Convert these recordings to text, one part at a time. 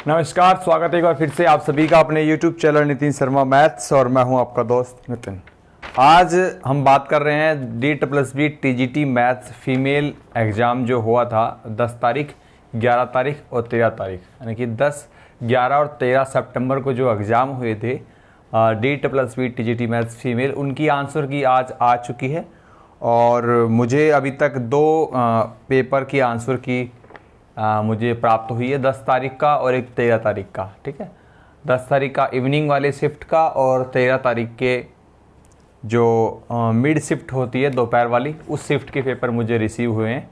नमस्कार, स्वागत है एक बार फिर से आप सभी का अपने YouTube channel Nitin Sharma maths और मैं हूं आपका दोस्त नितिन। आज हम बात कर रहे हैं DSSB TGT maths female exam जो हुआ था 10 तारीख, 11 तारीख और 13 तारीख, यानी कि 10, 11 और 13 सितंबर को जो एग्ज़ाम हुए थे DSSB TGT मैथ्स फीमेल, उनकी आंसर की आज आ चुकी है। और मुझे अभी तक 2 पेपर की आंसर की मुझे प्राप्त हुई है, 10 तारीख का और एक 13 तारीख का। ठीक है, 10 तारीख का इवनिंग वाले शिफ्ट का और 13 तारीख के जो मिड शिफ्ट होती है दोपहर वाली, उस शिफ्ट के पेपर मुझे रिसीव हुए हैं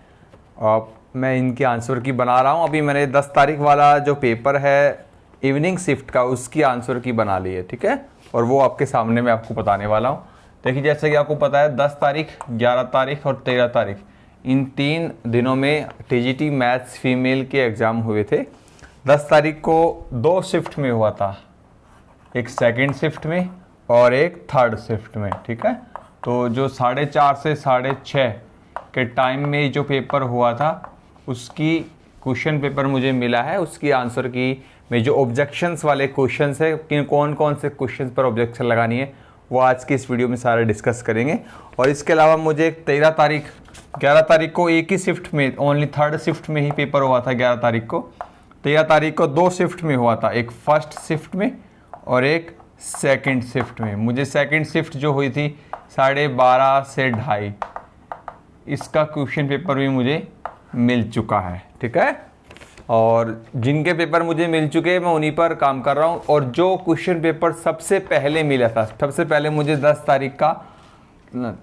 और मैं इनके आंसर की बना रहा हूँ। अभी मैंने 10 तारीख वाला जो पेपर है इवनिंग शिफ्ट का, उसकी आंसर की बना ली है। ठीक है, और वो आपके सामने मैं आपको बताने वाला हूँ। देखिए, जैसे कि आपको पता है 10 तारीख, 11 तारीख और 13 तारीख, इन 3 दिनों में TGT मैथ्स फीमेल के एग्ज़ाम हुए थे। 10 तारीख को 2 शिफ्ट में हुआ था, एक सेकंड शिफ्ट में और एक थर्ड शिफ्ट में। ठीक है, तो जो 4:30 से 6:30 के टाइम में जो पेपर हुआ था, उसकी क्वेश्चन पेपर मुझे मिला है। उसकी आंसर की में जो ऑब्जेक्शंस वाले क्वेश्चंस है कि कौन कौन से क्वेश्चंस पर ऑब्जेक्शन लगानी है, वो आज की इस वीडियो में सारे डिस्कस करेंगे। और इसके अलावा मुझे 13 तारीख, 11 तारीख को एक ही शिफ्ट में, ओनली थर्ड शिफ्ट में ही पेपर हुआ था 11 तारीख को। 13 तारीख को 2 शिफ्ट में हुआ था, एक फर्स्ट शिफ्ट में और एक सेकंड शिफ्ट में। मुझे सेकंड शिफ्ट जो हुई थी 12:30 से 2:30, इसका क्वेश्चन पेपर भी मुझे मिल चुका है। ठीक है, और जिनके पेपर मुझे मिल चुके हैं मैं उन्हीं पर काम कर रहा हूँ। और जो क्वेश्चन पेपर सबसे पहले मिला था, सबसे पहले मुझे 10 तारीख का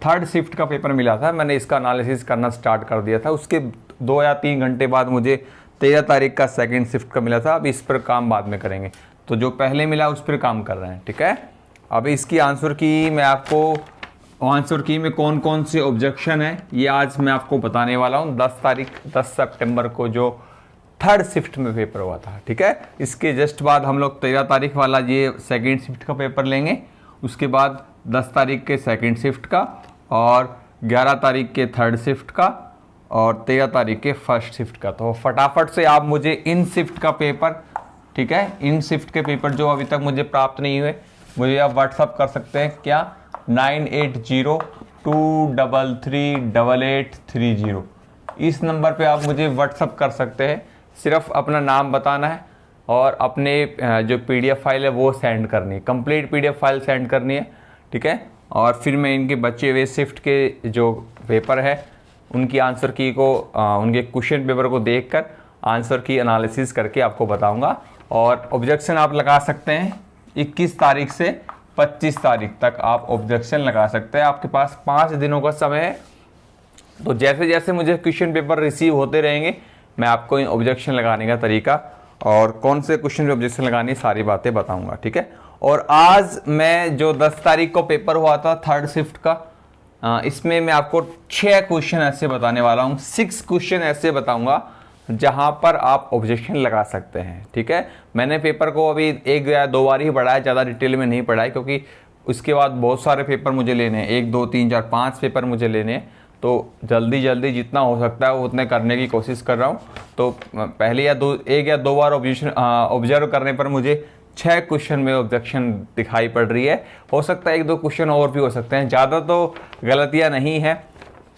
थर्ड शिफ्ट का पेपर मिला था, मैंने इसका एनालिसिस करना स्टार्ट कर दिया था। उसके 2 या 3 घंटे बाद मुझे 13 तारीख का सेकंड शिफ्ट का मिला था। अब इस पर काम बाद में करेंगे, तो जो पहले मिला उस पर काम कर रहे हैं। ठीक है, अब इसकी आंसर की मैं आपको आंसर की में कौन कौन से ऑब्जेक्शन है ये आज मैं आपको बताने वाला हूँ। 10 सितंबर को जो थर्ड शिफ्ट में पेपर हुआ था। ठीक है, इसके जस्ट बाद हम लोग 13 तारीख वाला ये सेकंड शिफ्ट का पेपर लेंगे, उसके बाद 10 तारीख के सेकंड शिफ्ट का और 11 तारीख के थर्ड शिफ्ट का और 13 तारीख के फर्स्ट शिफ्ट का। तो फटाफट से आप मुझे इन शिफ्ट का पेपर, ठीक है, इन शिफ्ट के पेपर जो अभी तक मुझे प्राप्त नहीं हुए, मुझे आप व्हाट्सअप कर सकते हैं। क्या? 9802338830, इस नंबर पे आप मुझे व्हाट्सअप कर सकते हैं। सिर्फ अपना नाम बताना है और अपने जो PDF फाइल है वो सेंड करनी है, कंप्लीट PDF फाइल सेंड करनी है। ठीक है, और फिर मैं इनके बचे हुए शिफ्ट के जो पेपर है उनकी आंसर की को उनके क्वेश्चन पेपर को देखकर आंसर की एनालिसिस करके आपको बताऊंगा। और ऑब्जेक्शन आप लगा सकते हैं 21 तारीख से 25 तारीख तक आप ऑब्जेक्शन लगा सकते हैं। आपके पास 5 दिनों का समय है। तो जैसे जैसे मुझे क्वेश्चन पेपर रिसीव होते रहेंगे, मैं आपको इन ऑब्जेक्शन लगाने का तरीका और कौन से क्वेश्चन पे ऑब्जेक्शन लगानी, सारी बातें बताऊंगा। ठीक है, और आज मैं जो 10 तारीख को पेपर हुआ था थर्ड शिफ्ट का, इसमें मैं आपको 6 क्वेश्चन ऐसे बताने वाला हूँ। 6 क्वेश्चन ऐसे बताऊंगा जहां पर आप ऑब्जेक्शन लगा सकते हैं। ठीक है, मैंने पेपर को अभी 1 या 2 बार ही पढ़ा है, ज़्यादा डिटेल में नहीं पढ़ा है, क्योंकि उसके बाद बहुत सारे पेपर मुझे लेने हैं, 1, 2, 3, 4, 5 पेपर मुझे लेने हैं। तो जल्दी जल्दी जितना हो सकता है उतने करने की कोशिश कर रहा हूँ। तो पहले 1 या 2 बार ऑब्जर्व करने पर मुझे 6 क्वेश्चन में ऑब्जेक्शन दिखाई पड़ रही है। हो सकता है 1-2 क्वेश्चन और भी हो सकते हैं, ज़्यादा तो गलतियाँ नहीं है।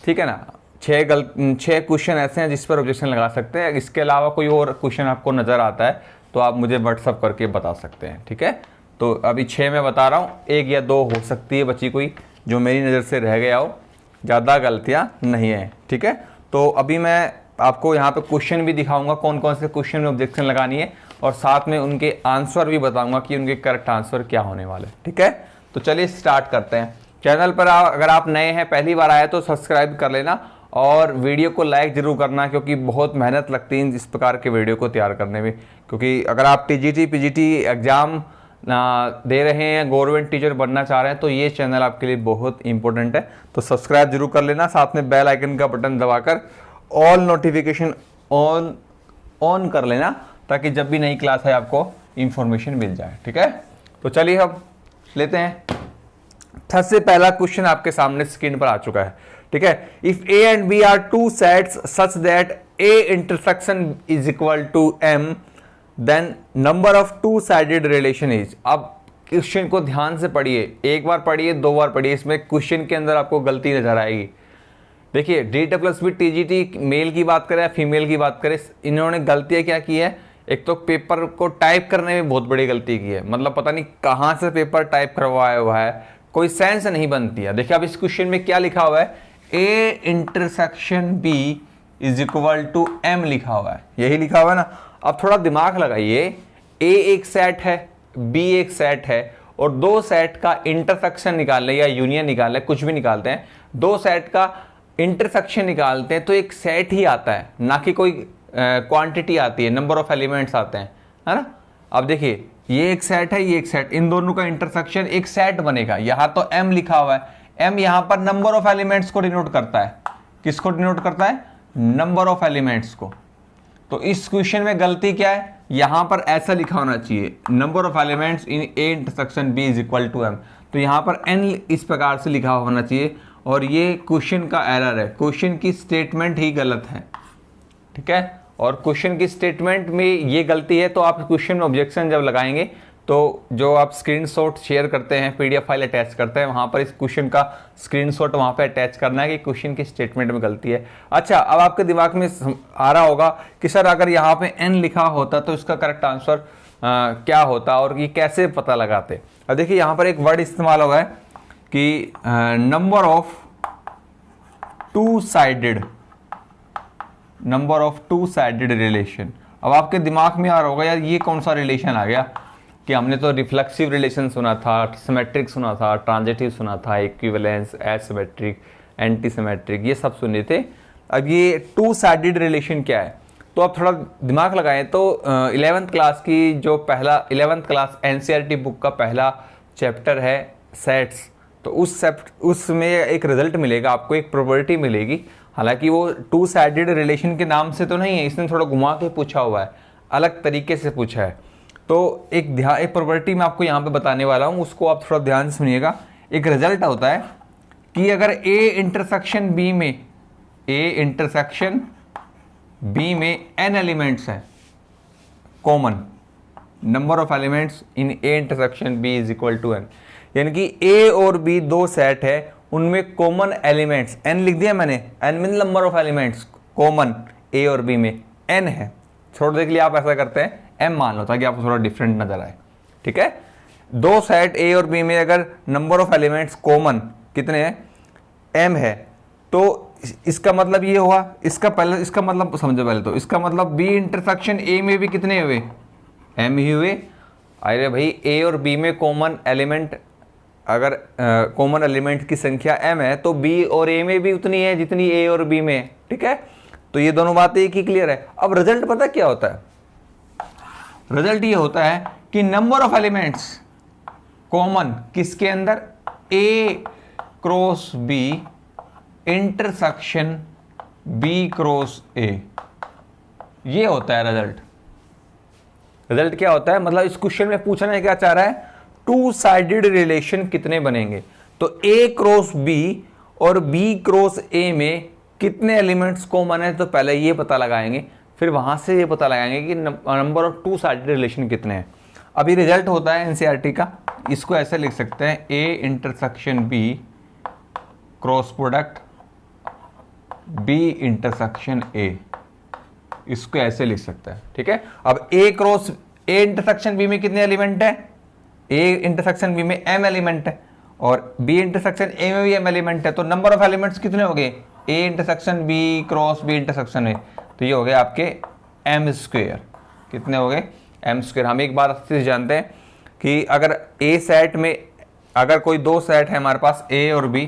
ठीक है ना, 6 क्वेश्चन ऐसे हैं जिस पर ऑब्जेक्शन लगा सकते हैं। इसके अलावा कोई और क्वेश्चन आपको नज़र आता है तो आप मुझे व्हाट्सअप करके बता सकते हैं। ठीक है, तो अभी 6 मैं बता रहा हूँ, 1 या 2 हो सकती है बची कोई जो मेरी नज़र से रह गया हो, ज़्यादा गलतियाँ नहीं है। ठीक है, तो अभी मैं आपको यहाँ पे क्वेश्चन भी दिखाऊंगा कौन कौन से क्वेश्चन में ऑब्जेक्शन लगानी है, और साथ में उनके आंसर भी बताऊंगा कि उनके करेक्ट आंसर क्या होने वाले। ठीक है, तो चलिए स्टार्ट करते हैं। चैनल पर अगर आप नए हैं, पहली बार आए तो सब्सक्राइब कर लेना और वीडियो को लाइक ज़रूर करना, क्योंकि बहुत मेहनत लगती है इस प्रकार के वीडियो को तैयार करने में। क्योंकि अगर आप TGT PGT एग्ज़ाम दे रहे हैं, गवर्नमेंट टीचर बनना चाह रहे हैं, तो ये चैनल आपके लिए बहुत इंपॉर्टेंट है। तो सब्सक्राइब जरूर कर लेना, साथ में बेल आइकन का बटन दबाकर ऑल नोटिफिकेशन ऑन कर लेना, ताकि जब भी नई क्लास है आपको इंफॉर्मेशन मिल जाए। ठीक है, तो चलिए हम लेते हैं। सबसे पहला क्वेश्चन आपके सामने स्क्रीन पर आ चुका है। ठीक है, if A and B are 2 sets such that A intersection is equal to M, then number of two sided relation is. अब क्वेश्चन को ध्यान से पढ़िए, एक बार पढ़िए, दो बार पढ़िए, इसमें क्वेश्चन के अंदर आपको गलती नजर आएगी। देखिए DSSB TGT मेल की बात करें या फीमेल की बात करें, इन्होंने गलतियां क्या की है। एक तो पेपर को टाइप करने में बहुत बड़ी गलती की है, मतलब पता नहीं कहाँ से पेपर टाइप करवाया हुआ है, कोई सेंस नहीं बनती है। देखिए अब इस क्वेश्चन में क्या लिखा हुआ है, A intersection B is equal to M लिखा हुआ है, यही लिखा हुआ है ना। अब थोड़ा दिमाग लगाइए, A एक सेट है, B एक सेट है, और दो सेट का इंटरसेक्शन निकालने या यूनियन निकालने, कुछ भी निकालते हैं, दो सेट का इंटरसेक्शन निकालते हैं तो एक सेट ही आता है, ना कि कोई क्वांटिटी आती है, नंबर ऑफ एलिमेंट्स आते हैं, है ना। अब देखिए ये एक सेट है, ये एक सेट, इन दोनों का इंटरसेक्शन एक सेट बनेगा। यहां तो M लिखा हुआ है, M यहां पर नंबर ऑफ एलिमेंट्स को डिनोट करता है। किसको डिनोट करता है? नंबर ऑफ एलिमेंट्स को। तो इस क्वेश्चन में गलती क्या है, यहां पर ऐसा लिखा होना चाहिए, number of elements in A intersection B is equal to M। तो यहां पर N इस प्रकार से लिखा होना चाहिए, और ये क्वेश्चन का एरर है, क्वेश्चन की स्टेटमेंट ही गलत है, ठीक है। और क्वेश्चन की स्टेटमेंट में ये गलती है तो आप क्वेश्चन में ऑब्जेक्शन जब लगाएंगे तो जो आप स्क्रीनशॉट शेयर करते हैं, PDF फाइल अटैच करते हैं, वहां पर इस क्वेश्चन का स्क्रीनशॉट वहां पे अटैच करना है कि क्वेश्चन की स्टेटमेंट में गलती है। अच्छा, अब आपके दिमाग में आ रहा होगा कि सर अगर यहाँ पे N लिखा होता तो इसका करेक्ट आंसर क्या होता और ये कैसे पता लगाते। अब देखिए यहाँ पर एक वर्ड इस्तेमाल हुआ है कि number of two sided relation. अब आपके दिमाग में आ रहा होगा यार ये कौन सा रिलेशन आ गया, कि हमने तो रिफ्लेक्सिव रिलेशन सुना था, सिमेट्रिक सुना था, ट्रांजिटिव सुना था, इक्विवेलेंस, एसिमेट्रिक, एंटी सिमेट्रिक, ये सब सुने थे। अब ये टू साइडेड रिलेशन क्या है, तो आप थोड़ा दिमाग लगाएं तो 11th क्लास की जो पहला 11th क्लास NCERT बुक का पहला चैप्टर है सेट्स, तो उसमें एक रिजल्ट मिलेगा आपको, एक प्रॉपर्टी मिलेगी। हालांकि वो टू साइडेड रिलेशन के नाम से तो नहीं है, इसने थोड़ा घुमा के पूछा हुआ है, अलग तरीके से पूछा है। तो एक प्रॉपर्टी मैं आपको यहाँ पे बताने वाला हूँ, उसको आप थोड़ा ध्यान से सुनिएगा। एक रिजल्ट होता है कि अगर A इंटरसेक्शन B में n एलिमेंट्स हैं common, number of elements in A intersection B is equal to n, यानी कि A और B दो सेट है, उनमें कॉमन एलिमेंट्स n लिख दिया मैंने, n mean number of elements common A और B में n है। छोड़ दे के लिए आप ऐसा करते हैं m मान लो ताकि आपको थोड़ा डिफरेंट नजर आए, ठीक है। दो सेट A और B में अगर नंबर ऑफ एलिमेंट्स कॉमन कितने हैं, m है, तो इसका मतलब ये हुआ, इसका मतलब समझो पहले, तो इसका मतलब B इंटरसेक्शन A में भी कितने हुए, m ही हुए। अरे भाई A और B में कॉमन एलिमेंट, अगर कॉमन एलिमेंट की संख्या m है तो B और A में भी उतनी है जितनी A और B में है, ठीक है। तो ये दोनों बातें एक ही क्लियर है। अब रिजल्ट पता क्या होता है, रिजल्ट ये होता है कि नंबर ऑफ एलिमेंट्स कॉमन किसके अंदर, A cross B intersection B cross A, ये होता है रिजल्ट। रिजल्ट क्या होता है, मतलब इस क्वेश्चन में पूछना है क्या चाह रहा है, टू साइडेड रिलेशन कितने बनेंगे। तो A क्रॉस B और B क्रॉस A में कितने एलिमेंट्स कॉमन है, तो पहले ये पता लगाएंगे, फिर वहां से ये पता लगाएंगे कि number of two sided relation कितने हैं। अभी रिजल्ट होता है NCERT का, इसको ऐसे लिख सकते हैं, A intersection B cross product B intersection A, इसको ऐसे लिख सकते हैं, ठीक है। अब A इंटरसेक्शन B में कितने एलिमेंट है, A इंटरसेक्शन B में m एलिमेंट है और B इंटरसेक्शन A में भी m एलिमेंट है, तो नंबर ऑफ एलिमेंट्स कितने हो गए, A intersection B cross B intersection A, तो ये हो गए आपके m स्क्वायर। कितने हो गए, m स्क्वायर। हम एक बात अच्छे से जानते हैं कि अगर A सेट में, अगर कोई दो सेट है हमारे पास A और B,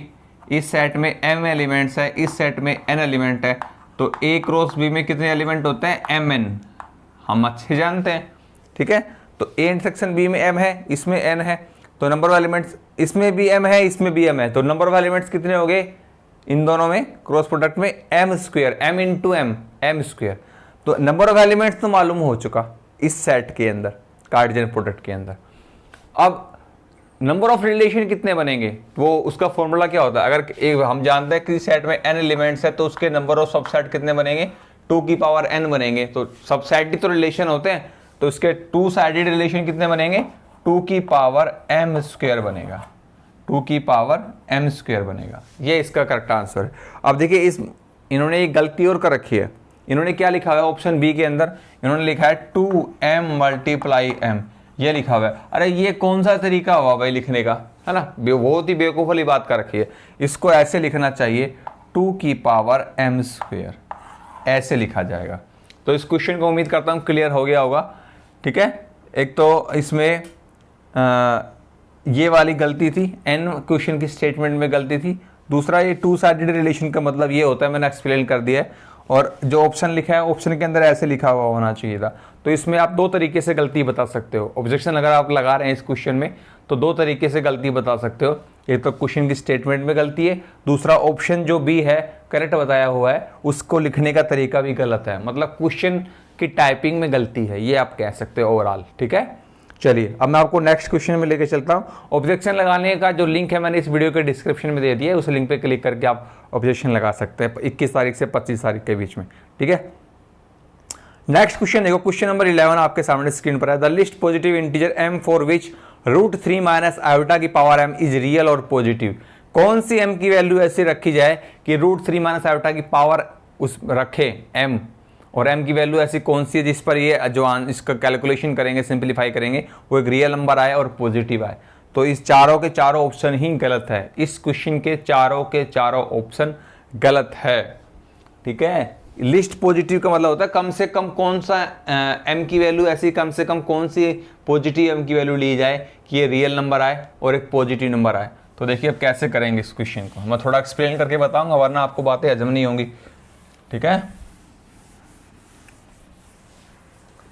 इस सेट में m एलिमेंट्स है, इस सेट में n एलिमेंट है, तो A क्रॉस B में कितने एलिमेंट होते हैं, mn, हम अच्छे जानते हैं, ठीक है। तो A इंटरसेक्शन B में m है, इसमें n है, तो नंबर ऑफ एलिमेंट्स इसमें भी m है, इसमें भी m है, तो नंबर ऑफ एलिमेंट्स कितने हो गए इन दोनों में, क्रॉस प्रोडक्ट में m square, m into m square. तो नंबर ऑफ एलिमेंट्स तो मालूम हो चुका इस सेट के अंदर, कार्टेशियन प्रोडक्ट के अंदर। अब नंबर ऑफ रिलेशन कितने बनेंगे, वो उसका फॉर्मूला क्या होता है, अगर एक हम जानते हैं कि सेट में n एलिमेंट्स है तो उसके नंबर ऑफ सबसेट कितने बनेंगे, 2 की पावर n बनेंगे। तो सबसेट ही तो रिलेशन होते हैं, तो इसके टू साइडेड रिलेशन कितने बनेंगे, 2 की पावर m स्क्वायर बनेगा, 2 की पावर m स्क्वायर बनेगा। ये इसका करेक्ट आंसर है। अब देखिए इन्होंने एक गलती और कर रखी है, इन्होंने क्या लिखा हुआ है ऑप्शन बी के अंदर, इन्होंने लिखा है 2m मल्टीप्लाई m, ये लिखा हुआ है। अरे ये कौन सा तरीका हुआ भाई लिखने का, है ना, बहुत ही बेवकूफ़ वाली बात कर रखी है। इसको ऐसे लिखना चाहिए 2 की पावर m स्क्वायर, ऐसे लिखा जाएगा। तो इस क्वेश्चन को उम्मीद करता हूँ क्लियर हो गया होगा। ठीक है, एक तो इसमें ये वाली गलती थी, n क्वेश्चन की स्टेटमेंट में गलती थी। दूसरा ये टू साइडेड रिलेशन का मतलब ये होता है, मैंने एक्सप्लेन कर दिया है। और जो ऑप्शन लिखा है ऑप्शन के अंदर ऐसे लिखा हुआ होना चाहिए था। तो इसमें आप दो तरीके से गलती बता सकते हो। ऑब्जेक्शन अगर आप लगा रहे हैं इस क्वेश्चन में तो दो तरीके से गलती बता सकते हो। एक तो क्वेश्चन की स्टेटमेंट में गलती है, दूसरा ऑप्शन जो बी है करेक्ट बताया हुआ है उसको लिखने का तरीका भी गलत है, मतलब क्वेश्चन की टाइपिंग में गलती है, ये आप कह सकते हो ओवरऑल। ठीक है, चलिए अब मैं आपको नेक्स्ट क्वेश्चन में लेके चलता हूँ। ऑब्जेक्शन लगाने का जो लिंक है मैंने इस वीडियो के डिस्क्रिप्शन में दे दिया है, उस लिंक पे क्लिक करके आप ऑब्जेक्शन लगा सकते हैं 21 तारीख से 25 तारीख के बीच में। ठीक है, नेक्स्ट क्वेश्चन देखो, क्वेश्चन नंबर 11 आपके सामने स्क्रीन पर है। The least positive integer m for which √3 minus iota की पावर m इज रियल और पॉजिटिव। कौन सी m की वैल्यू ऐसी रखी जाए कि √3 माइनस आयोटा की पावर उस रखे m, और m की वैल्यू ऐसी कौन सी है जिस पर ये जो इसका कैलकुलेशन करेंगे, सिंप्लीफाई करेंगे, वो एक रियल नंबर आए और पॉजिटिव आए। तो इस चारों के चारों ऑप्शन ही गलत है, इस क्वेश्चन के चारों ऑप्शन गलत है। ठीक है, लिस्ट पॉजिटिव का मतलब होता है कम से कम कौन सा m की वैल्यू ऐसी, कम से कम कौन सी पॉजिटिव m की वैल्यू ली जाए कि ये रियल नंबर आए और एक पॉजिटिव नंबर आए। तो देखिए अब कैसे करेंगे इस क्वेश्चन को, मैं थोड़ा एक्सप्लेन करके बताऊंगा वरना आपको बातें हजम नहीं होंगी। ठीक है,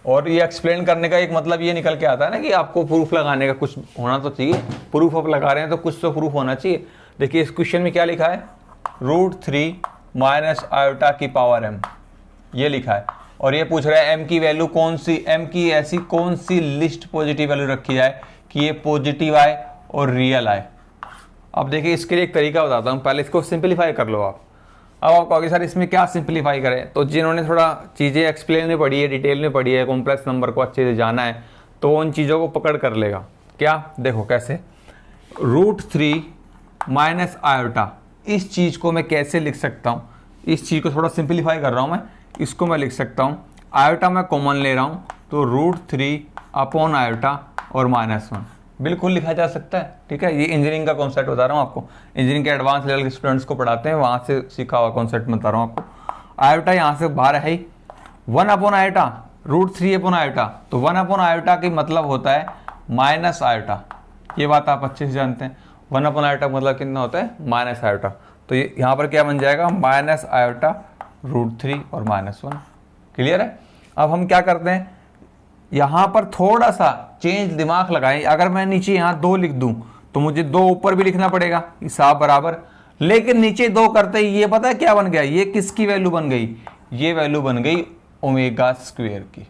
और ये एक्सप्लेन करने का एक मतलब ये निकल के आता है ना कि आपको प्रूफ लगाने का कुछ होना तो चाहिए, प्रूफ आप लगा रहे हैं तो कुछ तो प्रूफ होना चाहिए। देखिए इस क्वेश्चन में क्या लिखा है, √3 माइनस आयोटा की पावर m, ये लिखा है। और ये पूछ रहा है m की वैल्यू कौन सी, m की ऐसी कौन सी लिस्ट पॉजिटिव वैल्यू रखी जाए कि ये पॉजिटिव आए और रियल आए। अब देखिए इसके लिए एक तरीका बताता हूँ, पहले इसको सिंप्लीफाई कर लो आप। अब आप कहोगे सर इसमें क्या सिंप्लीफाई करें, तो जिन्होंने थोड़ा चीज़ें एक्सप्लेन में पढ़ी है, डिटेल में पढ़ी है, कॉम्प्लेक्स नंबर को अच्छे से जाना है, तो वो उन चीज़ों को पकड़ कर लेगा। क्या, देखो कैसे, √3 माइनस आयोटा, इस चीज़ को मैं कैसे लिख सकता हूँ, इस चीज़ को थोड़ा सिंप्लीफाई कर रहा हूँ मैं, इसको मैं लिख सकता हूँ, आयोटा मैं कॉमन ले रहा हूँ तो √3 अपॉन आयोटा और -1 बिल्कुल लिखा जा सकता है। ठीक है, ये इंजीनियरिंग का कॉन्सेप्ट बता रहा हूँ आपको, इंजीनियरिंग के एडवांस लेवल के स्टूडेंट्स को पढ़ाते हैं, वहाँ से सीखा हुआ कॉन्सेप्ट बता रहा हूँ आपको। आयोटा यहाँ से बाहर है ही, 1 अपॉन आयोटा, √3 अपॉन आयोटा, तो 1 अपॉन आयोटा की मतलब होता है माइनस आयोटा, ये बात आप अच्छे से जानते हैं। 1 अपॉन आयोटा मतलब कितना होता है, माइनस आयोटा। तो ये यहाँ पर क्या बन जाएगा, माइनस आयोटा √3 और -1। क्लियर है। अब हम क्या करते हैं, यहाँ पर थोड़ा सा चेंज दिमाग लगाएं। अगर मैं नीचे यहाँ 2 लिख दूं तो मुझे 2 ऊपर भी लिखना पड़ेगा, हिसाब बराबर। लेकिन नीचे 2 करते ही ये पता है क्या बन गया, ये किसकी वैल्यू बन गई, ये वैल्यू बन गई ओमेगा स्क्वायर की।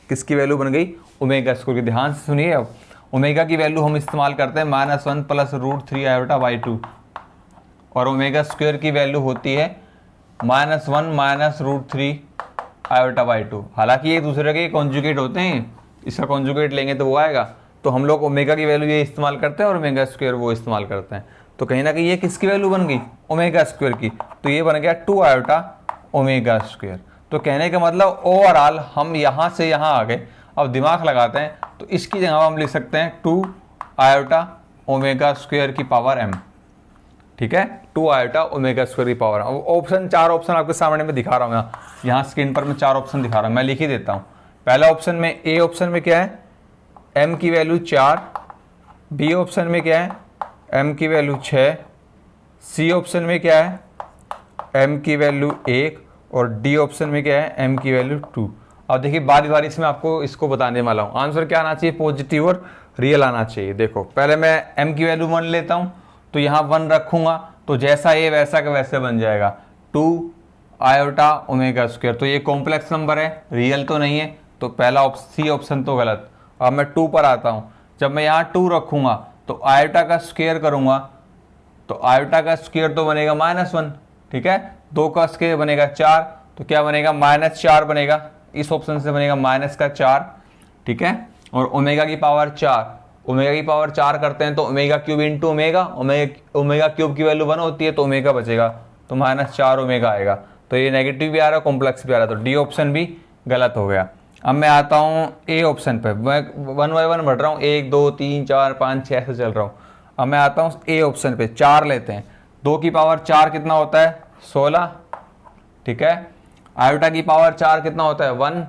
किसकी वैल्यू बन गई, ओमेगा स्क्वायर की। ध्यान से सुनिए, अब ओमेगा की वैल्यू हम इस्तेमाल करते हैं -1 प्लस √3 आयोटा बाई 2, और ओमेगा स्क्वायर की वैल्यू होती है -1 माइनस √3 आयोटा बाई 2। हालांकि ये दूसरे के कॉन्जुगेट होते हैं, इसका कॉन्जुगेट लेंगे तो वो आएगा। तो हम लोग ओमेगा की वैल्यू ये इस्तेमाल करते हैं और ओमेगा स्क्वायर वो इस्तेमाल करते हैं। तो कहीं ना कहीं ये किसकी वैल्यू बन गई, ओमेगा स्क्वायर की। तो ये बन गया 2 आयोटा ओमेगा स्क्वायर। तो कहने का मतलब ओवरऑल हम यहाँ से यहाँ आ गए। अब दिमाग लगाते हैं तो इसकी जगह हम लिख सकते हैं 2 आयोटा ओमेगा स्क्वायर की पावर m। ठीक है, 2 आयोटा ओमेगा स्क्वायर की पावर। ऑप्शन 4 ऑप्शन आपके सामने में दिखा रहा हूँ, यहाँ स्क्रीन पर मैं 4 ऑप्शन दिखा रहा हूँ, मैं लिख ही देता हूँ। पहला ऑप्शन में, ए ऑप्शन में क्या है, m की वैल्यू 4, बी ऑप्शन में क्या है, m की वैल्यू 6, सी ऑप्शन में क्या है, m की वैल्यू 1, और डी ऑप्शन में क्या है, m की वैल्यू 2। अब देखिए बारी बारी से मैं आपको इसको बताने वाला हूँ। आंसर क्या आना चाहिए, पॉजिटिव और रियल आना चाहिए। देखो पहले मैं m की वैल्यू 1 लेता हूँ, तो यहाँ 1 रखूंगा तो जैसा ये वैसा का वैसे बन जाएगा 2 आयोटा ओमेगा स्क्वायर। तो ये कॉम्प्लेक्स नंबर है, रियल तो नहीं है, तो पहला सी ऑप्शन तो गलत। अब मैं 2 पर आता हूँ, जब मैं यहाँ 2 रखूंगा तो आयोटा का स्क्वायर करूंगा तो आयोटा का स्क्वायर तो बनेगा -1। ठीक है, 2 का स्क्वायर बनेगा 4, तो क्या बनेगा, -4 बनेगा। इस ऑप्शन से बनेगा -4। ठीक है। और ओमेगा की पावर 4, ओमेगा की पावर 4 करते हैं तो omega cube into omega, omega cube की वैल्यू 1 होती है तो ओमेगा बचेगा, तो -4 ओमेगा आएगा। तो ये नेगेटिव भी आ रहा है, कॉम्प्लेक्स भी आ रहा है, तो डी ऑप्शन भी गलत हो गया। अब मैं आता हूँ ए ऑप्शन पे, मैं 1 बाय 1 बढ़ रहा हूँ, 1 2 3 4 5 6 ऐसे चल रहा हूँ। अब मैं आता हूँ ए ऑप्शन पे, 4 लेते हैं, 2 की पावर 4 कितना होता है 16, ठीक है। आयोटा की पावर 4 कितना होता है 1,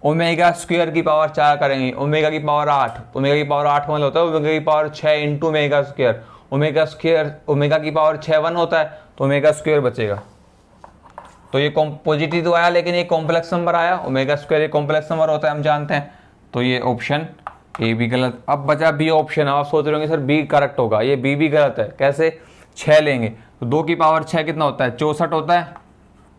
ओमेगा स्क्वायर की पावर 4 करेंगे, ओमेगा की पावर 8, ओमेगा की पावर 8 मतलब होता है ओमेगा की power 6 into omega square, omega की पावर 6 1 होता है तो ओमेगा स्क्वायर बचेगा। तो ये पॉजिटिव तो आया लेकिन ये कॉम्प्लेक्स नंबर आया, ओमेगा स्क्वायर एक कॉम्प्लेक्स नंबर होता है हम जानते हैं, तो ये ऑप्शन ए भी गलत। अब बचा बी ऑप्शन, आप सोच रहे होंगे सर बी करेक्ट होगा, ये बी भी गलत है। कैसे? 6 लेंगे तो 2 की पावर 6 कितना होता है 64 होता है,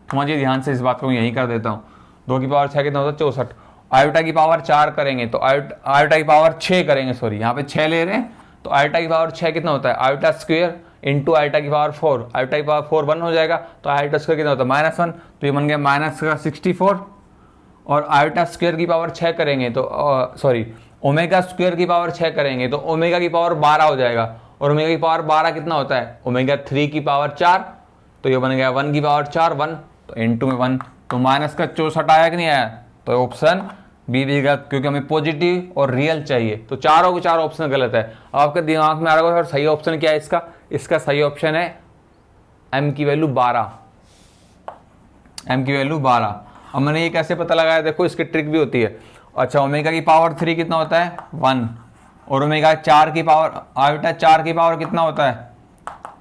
समझिए ध्यान से इस बात को यहीं कर देता हूँ। 2 की पावर 6 कितना होता है 64, आयोटा की पावर 4 करेंगे तो आयोटा की पावर 6 करेंगे, सॉरी यहाँ पे 6 ले रहे हैं, तो आयोटा की पावर 6 कितना होता है आयोटा स्क्वायर इंटू आयोटा की पावर 4, आयोटा की पावर 4 1 हो जाएगा, तो आयोटा स्क्वायर कितना होता है -1, तो ये बन गया -64। और आयोटा स्क्वायर की पावर 6 करेंगे तो सॉरी ओमेगा स्क्वायर की पावर 6 करेंगे तो ओमेगा की पावर 12 हो जाएगा, और ओमेगा की पावर 12 कितना होता है ओमेगा 3 की पावर 4, तो ये बन गया 1 की पावर 4 1, तो इंटू में 1, तो माइनस का 64 आया कि नहीं आया, तो ऑप्शन बी भी गलत, क्योंकि हमें पॉजिटिव और रियल चाहिए, तो चारों के चारों ऑप्शन गलत है। अब आपके दिमाग में आ रहा होगा सही ऑप्शन क्या है इसका सही ऑप्शन है एम की वैल्यू 12, एम की वैल्यू 12। अब मैंने ये कैसे पता लगाया, देखो इसकी ट्रिक भी होती है। अच्छा ओमेगा की पावर 3 कितना होता है 1, और ओमेगा 4 की पावर आयोटा 4 की पावर कितना होता है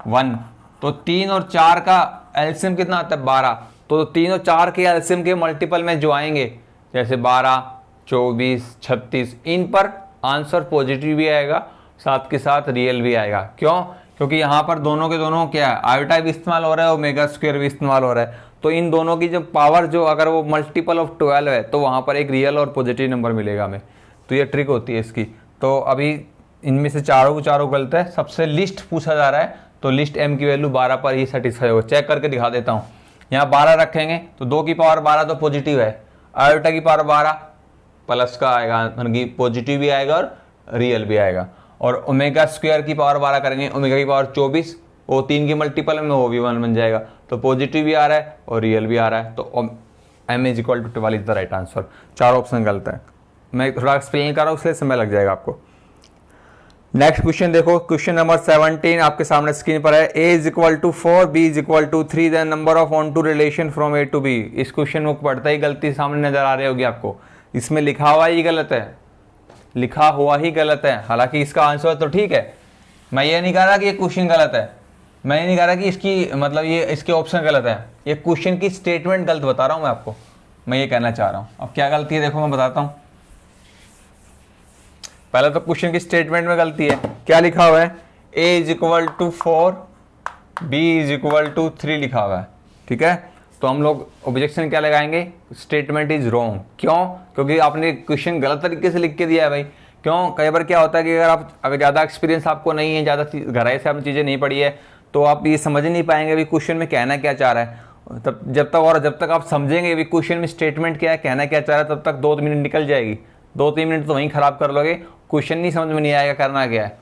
1, तो 3 और 4 का एलसीएम कितना आता है 12, तो 3 और 4 के एलसीएम के मल्टीपल में जो आएंगे जैसे 12 24 36, इन पर आंसर पॉजिटिव भी आएगा साथ के साथ रियल भी आएगा। क्यों? क्योंकि यहाँ पर दोनों के दोनों क्या है आयोटा भी इस्तेमाल हो रहा है, ओमेगा स्क्वायर भी इस्तेमाल हो रहा है, तो इन दोनों की जब पावर जो अगर वो मल्टीपल ऑफ 12 है तो वहाँ पर एक रियल और पॉजिटिव नंबर मिलेगा हमें, तो ये ट्रिक होती है इसकी। तो अभी इनमें से चारों को चारों गलत है, सबसे लिस्ट पूछा जा रहा है तो लिस्ट एम की वैल्यू 12 पर ही सेटिस्फाई होगा। चेक करके दिखा देता हूँ, यहाँ 12 रखेंगे तो 2 की पावर 12 तो पॉजिटिव है, आयोटा की पावर 12 प्लस का आएगा, पॉजिटिव भी आएगा और रियल भी आएगा। और ओमेगा स्क्वायर की पावर 12 करेंगे, ओमेगा की पावर 24, वो 3 की मल्टीपल में वो भी 1 बन जाएगा, तो पॉजिटिव भी आ रहा है और रियल भी आ रहा है, तो M is equal to 12 is the right answer. चार ऑप्शन गलत है, मैं थोड़ा एक्सप्लेन कर रहा हूँ इसलिए समय लग जाएगा आपको। नेक्स्ट क्वेश्चन देखो, क्वेश्चन नंबर 17 आपके सामने स्क्रीन पर है। A is equal to 4, b is equal to 3, then number of onto relation from a to b. इस क्वेश्चन को पढ़ते ही गलती सामने नजर आ रही होगी आपको, इसमें लिखा हुआ ही गलत है, लिखा हुआ ही गलत है, हालांकि इसका आंसर तो ठीक है। मैं ये नहीं कह रहा कि ये क्वेश्चन गलत है, मैं ये नहीं कह रहा कि इसकी मतलब ये इसके ऑप्शन गलत है, ये क्वेश्चन की स्टेटमेंट गलत बता रहा हूं मैं आपको, मैं ये कहना चाह रहा हूं। अब क्या गलती है देखो मैं बताता हूं। पहले तो क्वेश्चन की स्टेटमेंट में गलती है, क्या लिखा हुआ है a is equal to 4, b is equal to 3 लिखा हुआ है, ठीक है। तो हम लोग ऑब्जेक्शन क्या लगाएंगे, स्टेटमेंट इज रॉन्ग। क्यों? क्योंकि आपने क्वेश्चन गलत तरीके से लिख के दिया है भाई। क्यों? कई बार क्या होता है कि अगर ज़्यादा एक्सपीरियंस आपको नहीं है, ज़्यादा गहराई से आपने चीज़ें नहीं पढ़ी है, तो आप ये समझ नहीं पाएंगे भी क्वेश्चन में कहना क्या चाह रहा है। तब जब तक आप समझेंगे भी क्वेश्चन में स्टेटमेंट क्या है, कहना क्या चाह रहा है, तब तक 2 मिनट निकल जाएगी, 2-3 मिनट तो वहीं ख़राब कर लोगे, क्वेश्चन नहीं समझ में नहीं आएगा करना क्या है।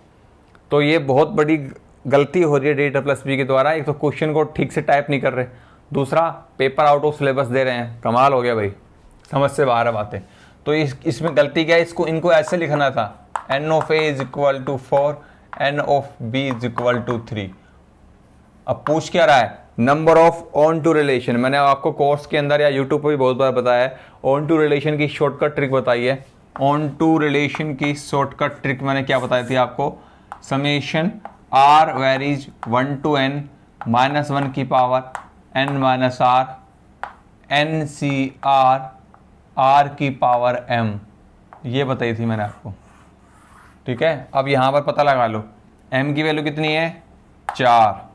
तो ये बहुत बड़ी गलती हो रही है डी प्लस बी के द्वारा। एक तो क्वेश्चन को ठीक से टाइप नहीं कर रहे, दूसरा पेपर आउट ऑफ सिलेबस दे रहे हैं, कमाल हो गया भाई, समझ से बाहर बातें। तो इसमें गलती क्या है, इनको ऐसे लिखना था N of A is equal to 4, N of B is equal to 3। अब पूछ क्या रहा है, number of onto relation. मैंने आपको कोर्स के अंदर या यूट्यूब पर भी बहुत बार बताया है, ऑन टू रिलेशन की शॉर्टकट ट्रिक बताई है। ऑन टू रिलेशन की शॉर्टकट ट्रिक मैंने क्या बताई थी आपको, summation R varies 1 to n -1 की power n minus R N C R R की पावर m, ये बताई थी मैंने आपको, ठीक है। अब यहाँ पर पता लगा लो, m की वैल्यू कितनी है 4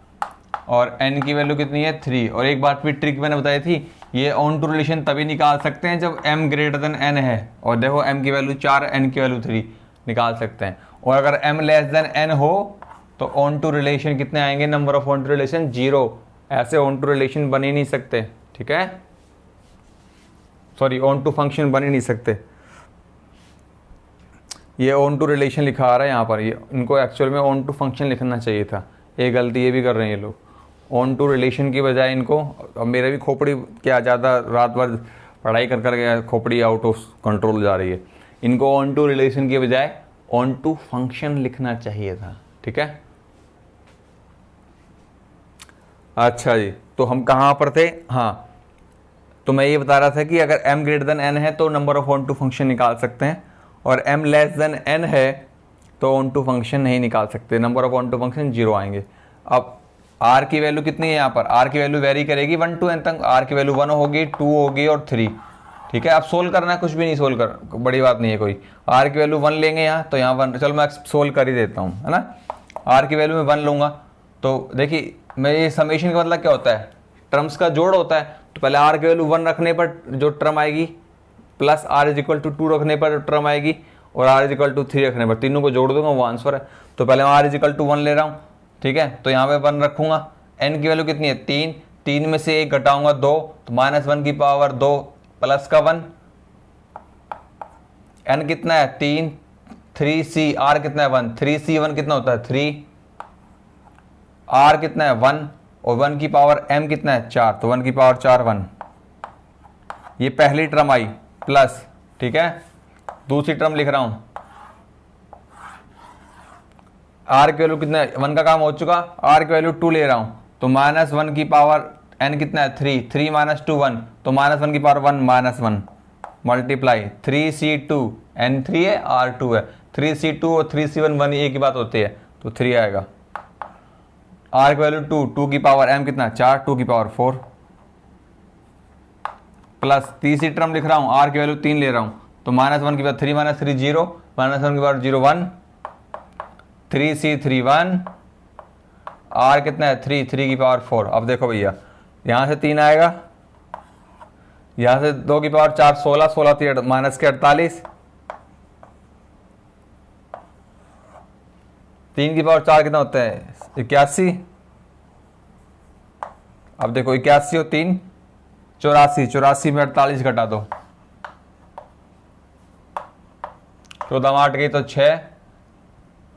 और n की वैल्यू कितनी है 3। और एक बार फिर ट्रिक मैंने बताई थी, ये ऑन टू रिलेशन तभी निकाल सकते हैं जब m ग्रेटर देन n है, और देखो m की वैल्यू 4 n की वैल्यू 3 निकाल सकते हैं। और अगर m लेस देन n हो तो ऑन टू रिलेशन कितने आएंगे, number of onto relation 0, ऐसे ऑन टू रिलेशन बन ही नहीं सकते, ठीक है, सॉरी ऑन टू फंक्शन बन ही नहीं सकते। ये ऑन टू रिलेशन लिखा आ रहा है यहाँ पर, ये इनको एक्चुअल में ऑन टू फंक्शन लिखना चाहिए था। ये गलती ये भी कर रहे हैं ये लोग, ऑन टू रिलेशन की बजाय इनको, अब मेरे भी खोपड़ी क्या ज़्यादा रात भर पढ़ाई कर कर खोपड़ी आउट ऑफ कंट्रोल जा रही है। इनको ऑन टू रिलेशन की बजाय ऑन टू फंक्शन लिखना चाहिए था। ठीक है, अच्छा जी, तो हम कहाँ पर थे? हाँ, तो मैं ये बता रहा था कि अगर m ग्रेटर देन n है तो number of onto function निकाल सकते हैं, और m लेस देन n है तो ऑन टू फंक्शन नहीं निकाल सकते, number of onto function 0 आएंगे। अब r की वैल्यू कितनी है यहाँ पर? r की वैल्यू वेरी करेगी 1 to n तक, r की वैल्यू 1 होगी, 2 होगी और 3। ठीक है, अब सोल्व करना है, कुछ भी नहीं सोल्व कर, बड़ी बात नहीं है कोई। r की वैल्यू 1 लेंगे यहाँ, तो यहाँ 1, चलो मैं सोल्व कर ही देता हूँ, है ना। r की वैल्यू में 1 लूँगा, तो देखिए मैं ये समेशन का मतलब क्या होता है? टर्म्स का जोड़ होता है। तो पहले r की वैल्यू 1 रखने पर जो टर्म आएगी, plus r is equal to 2 रखने पर टर्म आएगी, और r इज इक्वल टू 3 रखने पर, तीनों को जोड़ दूंगा, वो आंसर है। तो पहले मैं r इज इक्वल टू 1 ले रहा हूँ, ठीक है, तो यहाँ पे 1 रखूंगा। n की वैल्यू कितनी है? 3, 3 में से 1 घटाऊंगा 2, तो -1 की पावर 2 प्लस का 1। n कितना है? 3, 3c, r कितना है? 1, 3c1 कितना होता है? 3, r कितना है? 1, और 1 की पावर m कितना है? 4, तो 1 की पावर 4 1। ये पहली टर्म आई प्लस, ठीक है, दूसरी टर्म लिख रहा हूं, r की वैल्यू कितना है? 1 का काम हो चुका, r की वैल्यू 2 ले रहा हूं, तो -1 की पावर n कितना है? 3, 3 - 2 1, तो -1 की पावर 1 -1 मल्टीप्लाई 3c2, n 3 है, r 2 है, 3c2 और 3c1 1 एक ही बात होती है, तो 3 आएगा। r की वैल्यू 2, 2 की पावर m कितना? 4, 2 की पावर 4 प्लस तीसरी टर्म लिख रहा हूं, r की वैल्यू 3 ले रहा हूं, तो -1 की पावर 3 - 3 0, -1 की पावर 0 1, 3c3 1, r कितना है? 3, 3 की पावर 4। अब देखो भैया, यहां से 3 आएगा, यहां से 2 की पावर 4 16, 16 3 माइनस के 48, 3 की पावर 4 कितना होता है? 81। अब देखो 81 और 3 84, 84 में 48 घटा दो, 14 8 गई तो 6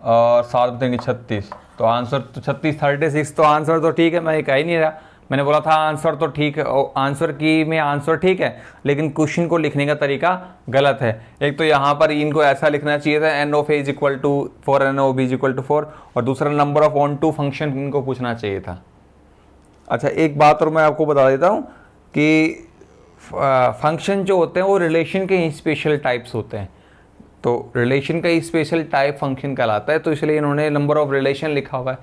और 7 3 36, तो आंसर तो 36 36, तो आंसर तो ठीक है, मैं कह ही नहीं रहा, मैंने बोला था आंसर तो ठीक है, आंसर की में आंसर ठीक है, लेकिन क्वेश्चन को लिखने का तरीका गलत है। एक तो यहाँ पर इनको ऐसा लिखना चाहिए था, n of a is equal to 4, n of b is equal to 4, और दूसरा number of onto function इनको पूछना चाहिए था। अच्छा, एक बात और मैं आपको बता देता हूँ कि फंक्शन जो होते हैं वो रिलेशन के ही स्पेशल टाइप्स होते हैं, तो रिलेशन का ही स्पेशल टाइप फंक्शन कहलाता है, तो इसलिए इन्होंने नंबर ऑफ रिलेशन लिखा हुआ है,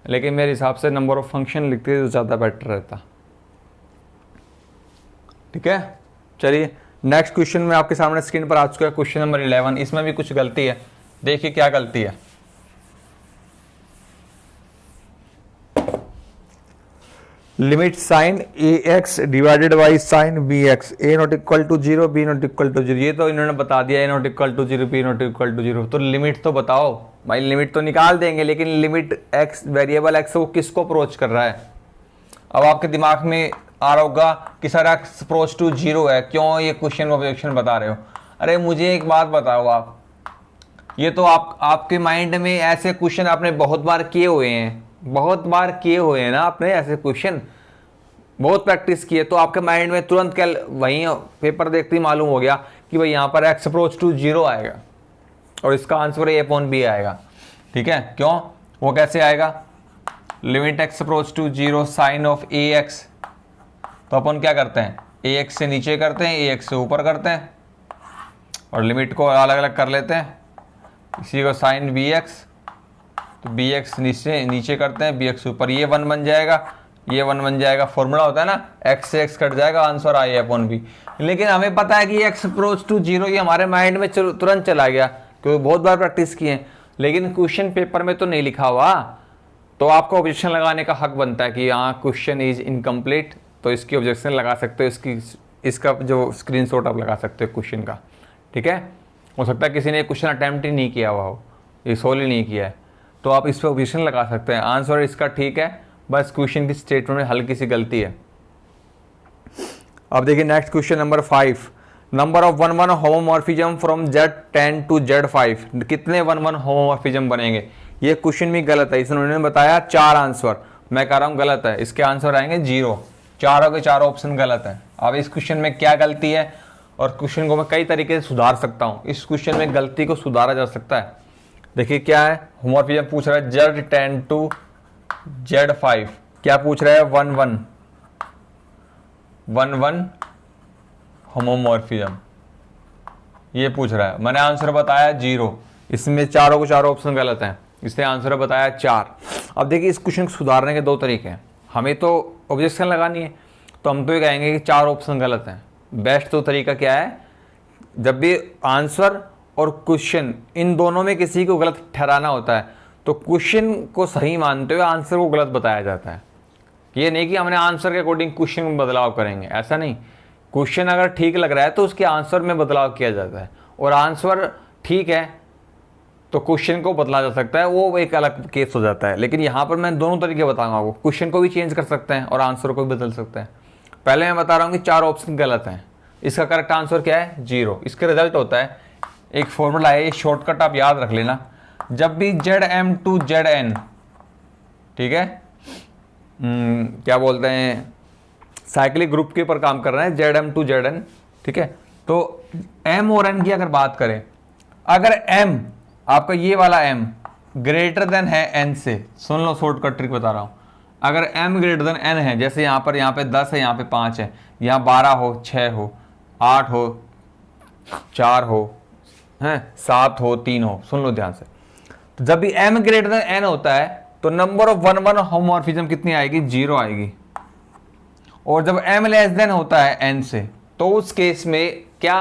लेकिन मेरे हिसाब से नंबर ऑफ फंक्शन लिखते तो ज़्यादा बेटर रहता। ठीक है, चलिए नेक्स्ट क्वेश्चन में आपके सामने स्क्रीन पर आ चुका है, क्वेश्चन नंबर 11। इसमें भी कुछ गलती है, देखिए क्या गलती है। Limit sine ax divided by sine bx, a not equal to 0, b not equal to 0, ये तो इन्होंने बता दिया, a not equal to 0, b not equal to 0, तो लिमिट तो बताओ भाई, लिमिट तो निकाल देंगे, लेकिन लिमिट x, वेरिएबल x वो किसको अप्रोच कर रहा है? अब आपके दिमाग में आ रहा होगा कि सर x अप्रोच टू 0 है, क्यों ये क्वेश्चन ऑब्जेक्शन बता रहे हो? अरे मुझे एक बात बताओ, आप ये तो आपके माइंड में ऐसे क्वेश्चन आपने बहुत बार किए हुए हैं, बहुत बार किए हुए हैं ना आपने ऐसे क्वेश्चन, बहुत प्रैक्टिस की है, तो आपके माइंड में तुरंत क्या वहीं पेपर देखते ही मालूम हो गया कि भाई यहाँ पर x अप्रोच टू 0 आएगा और इसका आंसर a/b आएगा। ठीक है, क्यों? वो कैसे आएगा? Limit x approach to 0 sine of ax, तो अपन क्या करते हैं? ax से नीचे करते हैं, ax से ऊपर करते हैं, और लिमिट को अलग अलग कर लेते हैं। इसी को साइन bx, तो bx नीचे करते हैं, bx ऊपर, ये 1 बन जाएगा, ये 1 बन जाएगा, फॉर्मूला होता है ना, x से x कट जाएगा, आंसर a/b। लेकिन हमें पता है कि x अप्रोच टू 0, ये हमारे माइंड में तुरंत चला गया क्योंकि बहुत बार प्रैक्टिस किए, लेकिन क्वेश्चन पेपर में तो नहीं लिखा हुआ, तो आपको ऑब्जेक्शन लगाने का हक बनता है कि हाँ क्वेश्चन इज इनकम्प्लीट, तो इसकी ऑब्जेक्शन लगा सकते हो, इसका जो स्क्रीनशॉट आप लगा सकते हो क्वेश्चन का। ठीक है, हो सकता है किसी ने क्वेश्चन अटैम्प्ट ही नहीं किया हुआ हो, ये सोल्व ही नहीं किया है, तो आप इस पर ऑब्जेक्शन लगा सकते हैं। आंसर इसका ठीक है, बस क्वेश्चन की स्टेटमेंट में हल्की सी गलती है। अब देखिए next question number 5, number of 1 1 homomorphism from Z10 to Z5, कितने 1 1 होमोमॉर्फिज्म बनेंगे। ये क्वेश्चन भी गलत है, इसने बताया 4 आंसर, मैं कह रहा हूं गलत है, इसके आंसर आएंगे 0, चारों के चारों ऑप्शन गलत है। अब इस क्वेश्चन में क्या गलती है, और क्वेश्चन को मैं कई तरीके से सुधार सकता हूं, इस क्वेश्चन में गलती को सुधारा जा सकता है। देखिए क्या है, होमोमॉर्फिज्म पूछ रहा है Z10 टू Z5, क्या पूछ रहा है 1 1 होमोमॉर्फिज्म, ये पूछ रहा है। मैंने आंसर बताया 0, इसमें चारों के चारों ऑप्शन गलत हैं, इसने आंसर बताया 4। अब देखिए इस क्वेश्चन को सुधारने के 2 तरीके हैं, हमें तो ऑब्जेक्शन लगानी है, तो हम तो ये कहेंगे कि 4 ऑप्शन गलत हैं। बेस्ट तो तरीका क्या है, जब भी आंसर और क्वेश्चन इन दोनों में किसी को गलत ठहराना होता है तो क्वेश्चन को सही मानते हुए आंसर को गलत बताया जाता है। ये नहीं कि हमने आंसर के अकॉर्डिंग क्वेश्चन में बदलाव करेंगे, ऐसा नहीं। क्वेश्चन अगर ठीक लग रहा है तो उसके आंसर में बदलाव किया जाता है, और आंसर ठीक है तो क्वेश्चन को बदला जा सकता है, वो एक अलग केस हो जाता है। लेकिन यहाँ पर मैं दोनों तरीके बताऊंगा आपको, क्वेश्चन को भी चेंज कर सकते हैं और आंसर को भी बदल सकते हैं। पहले मैं बता रहा हूँ कि 4 ऑप्शन गलत हैं, इसका करेक्ट आंसर क्या है 0। इसका रिजल्ट होता है, एक फॉर्मूला है, ये शॉर्टकट आप याद रख लेना, जब भी ZM टू ZN, ठीक है, क्या बोलते हैं, साइक्लिक ग्रुप के ऊपर काम कर रहे हैं, ZM टू ZN, ठीक है। तो M और N की अगर बात करें, अगर M आपका ये वाला M ग्रेटर देन है N से, सुन लो शॉर्टकट ट्रिक बता रहा हूं, अगर M ग्रेटर देन N है, जैसे यहाँ पे 10 है, यहाँ पे 5 है, यहाँ 12 हो, 6 हो, 8 हो, 4 हो, हैं 7 हो, 3 हो, सुन लो ध्यान से। तो जब भी M ग्रेटर देन N होता है तो नंबर ऑफ 1 1 होमोमॉर्फिज्म कितनी आएगी 0 आएगी। और जब M लेस देन होता है N से तो उस केस में क्या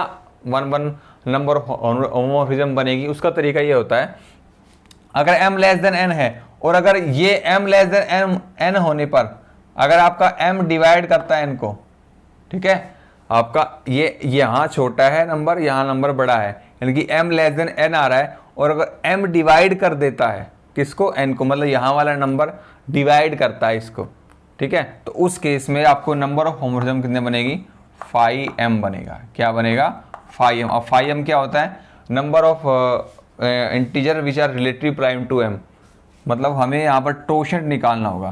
1 1 नंबर ऑफ होमोमॉर्फिज्म बनेगी। उसका तरीका ये होता है, अगर M लेस देन N है और अगर ये M लेस देन N होने पर अगर आपका M डिवाइड करता है N को, ठीक है, आपका ये यहाँ छोटा है नंबर, यहाँ नंबर बड़ा है, यानी कि M लेस देन N आ रहा है, और अगर M डिवाइड कर देता है किसको, N को, मतलब यहाँ वाला नंबर डिवाइड करता है इसको, ठीक है, तो उस केस में आपको नंबर ऑफ होमोमॉर्फिज्म कितने बनेगी 5m बनेगा। क्या बनेगा 5m। अब 5m क्या होता है, number of integer which are relative prime to m, मतलब हमें यहाँ पर टोशेंट निकालना होगा।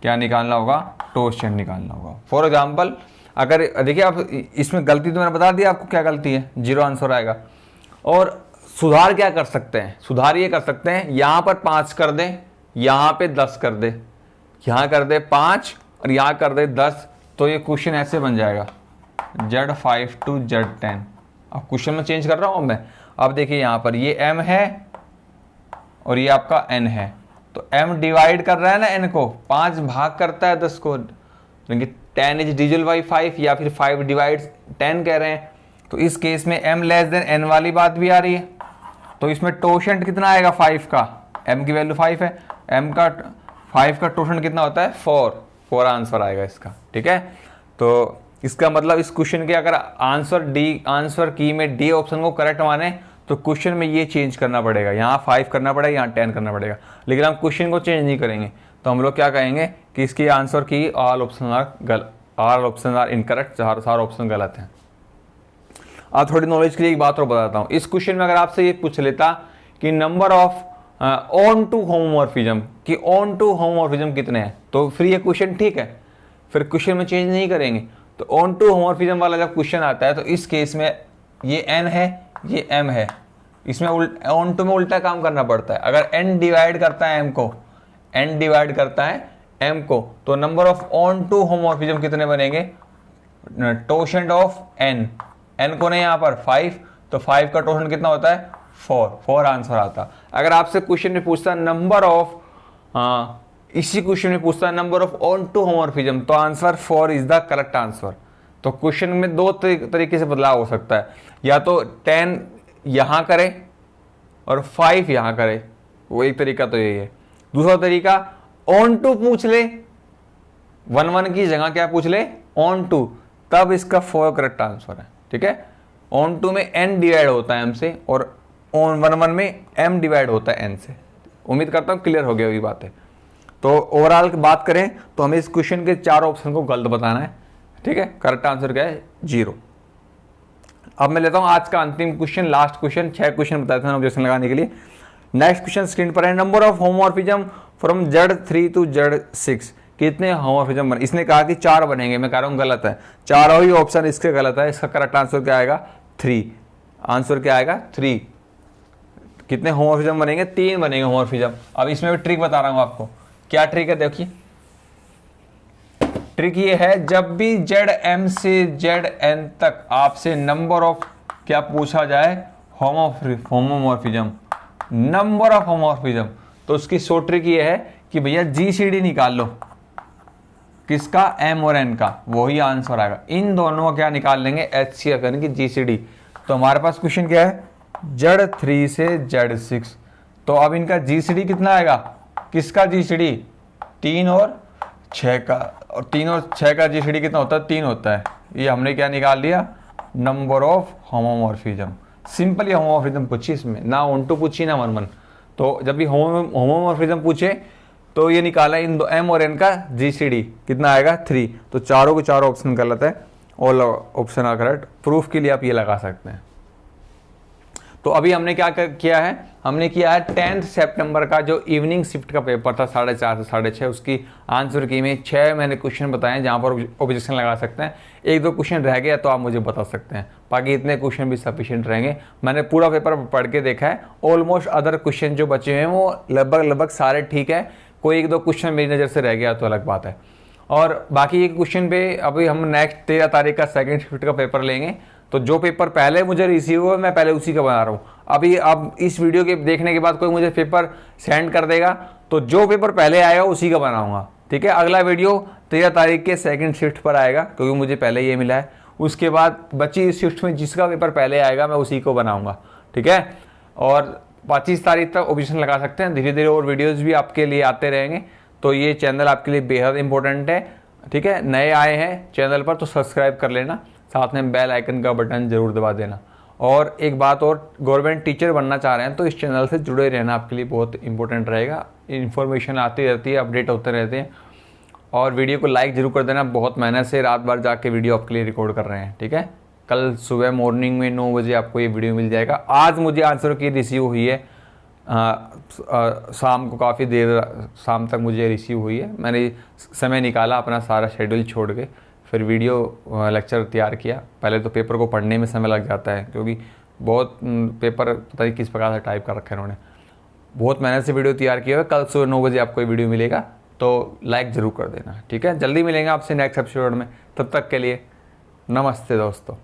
क्या निकालना होगा, टोशेंट निकालना होगा। फॉर एग्जाम्पल अगर देखिए आप इसमें गलती तो मैंने बता दिया आपको क्या गलती है, 0 आंसर आएगा। और सुधार क्या कर सकते हैं, सुधार ये कर सकते हैं, यहाँ पर 5 कर दें, यहाँ पे 10 कर दे, यहाँ कर दे 5 और यहाँ कर दे 10, तो ये क्वेश्चन ऐसे बन जाएगा Z5 टू Z10। अब क्वेश्चन में चेंज कर रहा हूँ मैं। अब देखिए यहाँ पर ये M है और ये आपका N है, तो M डिवाइड कर रहा है ना N को, 5 भाग करता है 10 को, क्योंकि 10 इज डिविजिबल बाई 5 या फिर 5 डिवाइड्स 10 कह रहे हैं। तो इस केस में M लेस देन N वाली बात भी आ रही है, तो इसमें टोशेंट कितना आएगा 5 का, M की वैल्यू 5 है, M का 5 का टोशेंट कितना होता है 4 आंसर आएगा इसका, ठीक है। तो इसका मतलब इस क्वेश्चन के अगर आंसर की में D ऑप्शन को करेक्ट माने तो क्वेश्चन में ये चेंज करना पड़ेगा, यहाँ 5 करना पड़ेगा, यहाँ 10 करना पड़ेगा। लेकिन हम क्वेश्चन को चेंज नहीं करेंगे तो हम लोग क्या कहेंगे कि इसकी आंसर की ऑल ऑप्शन आर इनकरेक्ट, सारे ऑप्शन गलत हैं। आप थोड़ी नॉलेज के लिए एक बात और बताता हूँ, इस क्वेश्चन में अगर आपसे ये पूछ लेता कि number of onto homomorphism, कि ऑन टू होमोमॉर्फिज्म कितने हैं, तो फिर ये क्वेश्चन ठीक है, फिर क्वेश्चन में चेंज नहीं करेंगे। तो ऑन टू होमोमॉर्फिज्म वाला जब क्वेश्चन आता है तो इस केस में ये N है, ये M है, इसमें ऑन टू में उल्टा काम करना पड़ता है। अगर N डिवाइड करता है M को, N डिवाइड करता है M को, तो number of onto homomorphism कितने बनेंगे, टोशेंट ऑफ N को नहीं यहाँ पर 5, तो 5 का टोशेंट कितना होता है 4 आंसर आता। अगर आपसे क्वेश्चन में पूछता नंबर ऑफ इसी क्वेश्चन में पूछता है number of onto homomorphism, तो answer 4 is the correct answer. तो क्वेश्चन में 2 तरीके से बदलाव हो सकता है, या तो 10 यहाँ करे और 5 यहाँ करे, वो एक तरीका तो यही है। दूसरा तरीका ऑन टू पूछ ले, 1 1 की जगह क्या पूछ ले ऑन टू, तब इसका 4 करेक्ट आंसर है, ठीक है। ऑन टू में N डिवाइड होता है M से और ऑन 1 1 में M डिवाइड होता है N से। उम्मीद करता हूँ क्लियर हो गया ये बात है। तो ओवरऑल बात करें तो हमें इस क्वेश्चन के 4 ऑप्शन को गलत बताना है। ठीक है, करेक्ट आंसर क्या है 0। अब मैं लेता हूं आज का अंतिम क्वेश्चन, लास्ट क्वेश्चन। 6 क्वेश्चन बताए थे ऑब्जेक्शन लगाने के लिए। नेक्स्ट क्वेश्चन स्क्रीन पर है, number of homomorphism from Z3 to Z6, कितने होमोमॉर्फिज्म बने? इसने कहा कि 4 बनेंगे, मैं कह रहा हूं गलत है, चारों ही ऑप्शन इसके गलत है। इसका करेक्ट आंसर क्या आएगा 3। आंसर क्या आएगा 3। कितने होमोमॉर्फिज्म बनेंगे? 3 बनेंगे होमोमॉर्फिज्म। अब इसमें भी ट्रिक बता रहा हूं आपको, क्या ट्रिक है देखिए। ट्रिक ये है, जब भी Zm से Zn तक आपसे नंबर ऑफ क्या पूछा जाए, होमोमॉर्फिज्म, नंबर ऑफ होमोमॉर्फिज्म, तो उसकी शॉर्ट ट्रिक ये है कि भैया GCD निकाल लो, किसका? M और N का, वही आंसर आएगा। इन दोनों का क्या निकाल लेंगे? HCF यानी कि GCD। तो हमारे पास क्वेश्चन क्या है, Z3 से Z6, तो अब इनका GCD कितना आएगा? किसका GCD? 3 और 6 का, और 3 और 6 का GCD कितना होता है? 3 होता है। ये हमने क्या निकाल लिया? Number of homomorphism. Simply homomorphism पूछी, इसमें ना 1 2 पूछी ना 1 1। तो जब भी होमोमॉर्फिज्म पूछे तो ये निकाला इन दो M और N का GCD कितना आएगा 3। तो चारों के चारों ऑप्शन गलत है, all option are correct. Proof के लिए आप ये लगा सकते हैं। तो अभी हमने क्या किया है, हमने किया है 10 सितंबर का जो इवनिंग शिफ्ट का पेपर था 4:30 से 6:30, उसकी आंसर की में 6 मैंने क्वेश्चन बताए जहां पर ऑब्जेक्शन लगा सकते हैं। 1 2 क्वेश्चन रह गया तो आप मुझे बता सकते हैं, बाकी इतने क्वेश्चन भी सफिशिएंट रहेंगे। मैंने पूरा पेपर पढ़ के देखा है, ऑलमोस्ट अदर क्वेश्चन जो बचे हुए हैं वो लगभग सारे ठीक है। कोई 1 2 क्वेश्चन मेरी नज़र से रह गया तो अलग बात है। और बाकी एक क्वेश्चन पे अभी हम नेक्स्ट 13 तारीख का सेकेंड शिफ्ट का पेपर लेंगे, तो जो पेपर पहले मुझे रिसीव हुआ मैं पहले उसी का बना रहा हूँ। अभी अब इस वीडियो के देखने के बाद कोई मुझे पेपर सेंड कर देगा तो जो पेपर पहले आएगा उसी का बनाऊंगा, ठीक है। अगला वीडियो 13 तारीख के सेकंड शिफ्ट पर आएगा क्योंकि मुझे पहले ये मिला है। उसके बाद बची इस शिफ्ट में जिसका पेपर पहले आएगा मैं उसी को बनाऊंगा, ठीक है। और 25 तारीख तक ऑब्जेक्शन लगा सकते हैं। धीरे धीरे और वीडियोज़ भी आपके लिए आते रहेंगे। तो ये चैनल आपके लिए बेहद इंपॉर्टेंट है, ठीक है। नए आए हैं चैनल पर तो सब्सक्राइब कर लेना, साथ में बेल आइकन का बटन जरूर दबा देना। और एक बात और, गवर्नमेंट टीचर बनना चाह रहे हैं तो इस चैनल से जुड़े रहना आपके लिए बहुत इंपॉर्टेंट रहेगा। इन्फॉर्मेशन आती रहती है, अपडेट होते रहते हैं। और वीडियो को लाइक जरूर कर देना, बहुत मेहनत से रात भर जाके वीडियो आपके लिए रिकॉर्ड कर रहे हैं, ठीक है। कल सुबह मॉर्निंग में 9 बजे आपको ये वीडियो मिल जाएगा। आज मुझे आंसर की रिसीव हुई है, शाम को काफ़ी देर शाम तक मुझे रिसीव हुई है। मैंने समय निकाला अपना सारा शेड्यूल छोड़ के, फिर वीडियो लेक्चर तैयार किया। पहले तो पेपर को पढ़ने में समय लग जाता है क्योंकि बहुत पेपर पता नहीं किस प्रकार से टाइप कर रखे हैं उन्होंने। बहुत मेहनत से वीडियो तैयार किया है। कल सुबह 9 बजे आपको ये वीडियो मिलेगा, तो लाइक ज़रूर कर देना, ठीक है। जल्दी मिलेंगे आपसे नेक्स्ट एपिसोड में, तब तक के लिए नमस्ते दोस्तों।